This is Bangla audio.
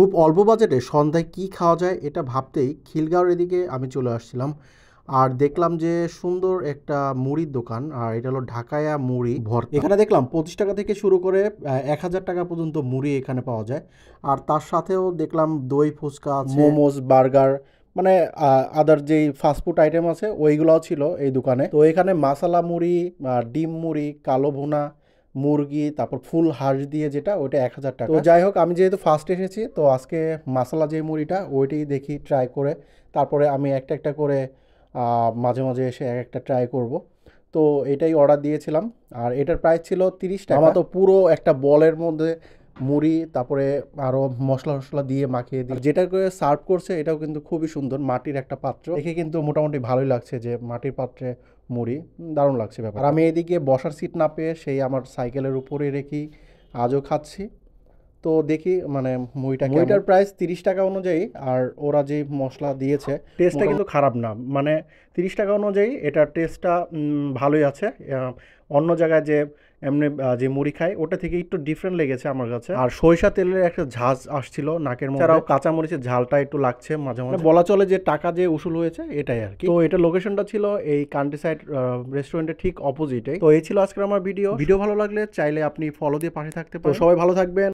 খুব অল্প বাজেটে সন্ধ্যায় কি খাওয়া যায় এটা ভাবতেই খিলগাঁওয়ের এদিকে আমি চলে আসছিলাম। আর দেখলাম যে সুন্দর একটা মুড়ির দোকান, আর এটা হলো ঢাকায়া মুড়ি ভর্তা। এখানে দেখলাম 25 টাকা থেকে শুরু করে 1000 টাকা পর্যন্ত মুড়ি এখানে পাওয়া যায়। আর তার সাথেও দেখলাম দই ফুচকা আছে, মোমোজ, বার্গার, মানে আদার যেই ফাস্টফুড আইটেম আছে ওইগুলোও ছিল এই দোকানে। তো এখানে মাসালা মুড়ি, ডিম মুড়ি, কালো ভুনা, মুরগি, তারপর ফুল হাঁস দিয়ে যেটা, ওইটা 1000 টাকা। তো যাই হোক, আমি যেহেতু ফার্স্ট এসেছি তো আজকে মাসালা যে মুড়িটা ওইটাই দেখি ট্রাই করে, তারপরে আমি একটা একটা করে মাঝে মাঝে এসে এক একটা ট্রাই করব। তো এটাই অর্ডার দিয়েছিলাম, আর এটার প্রাইস ছিল 30 টাকা। আমার তো পুরো একটা বলের মধ্যে মুড়ি, তারপরে আরও মশলা টশলা দিয়ে মাখিয়ে দিই। যেটা করে সার্ভ করছে এটাও কিন্তু খুবই সুন্দর, মাটির একটা পাত্র, দেখে কিন্তু মোটামুটি ভালোই লাগছে যে মাটির পাত্রে মুড়ি, দারুণ লাগছে ব্যাপার। আর আমি এদিকে বসার সিট না পেয়ে সেই আমার সাইকেলের উপরে রেখেই আজও খাচ্ছি। তো দেখি মানে মুড়িটার প্রাইস 30 টাকা অনুযায়ী, আর ওরা যে মশলা দিয়েছে টেস্টটা কিন্তু খারাপ না, মানে 30 টাকা অনুযায়ী এটার টেস্টটা ভালোই আছে। অন্য জায়গায় যে এমনি যে মুড়ি খাই ওটা থেকে একটু ডিফারেন্ট লেগেছে আমার কাছে। আর সরিষা তেলের একটা ঝাঁজ আসছিল নাকের মধ্যে, এছাড়াও কাঁচা মরিচের ঝালটা একটু লাগছে মাঝে মাঝে, বলা চলে যে টাকা যে উসুল হয়েছে এটাই আর কি। তো এটা লোকেশনটা ছিল এই কান্ট্রি সাইড রেস্টুরেন্টের ঠিক অপোজিটে। তো এই ছিল আজকের আমার ভিডিও ভালো লাগলে চাইলে আপনি ফলো দিয়ে পাশে থাকতে পারেন। সবাই ভালো থাকবেন।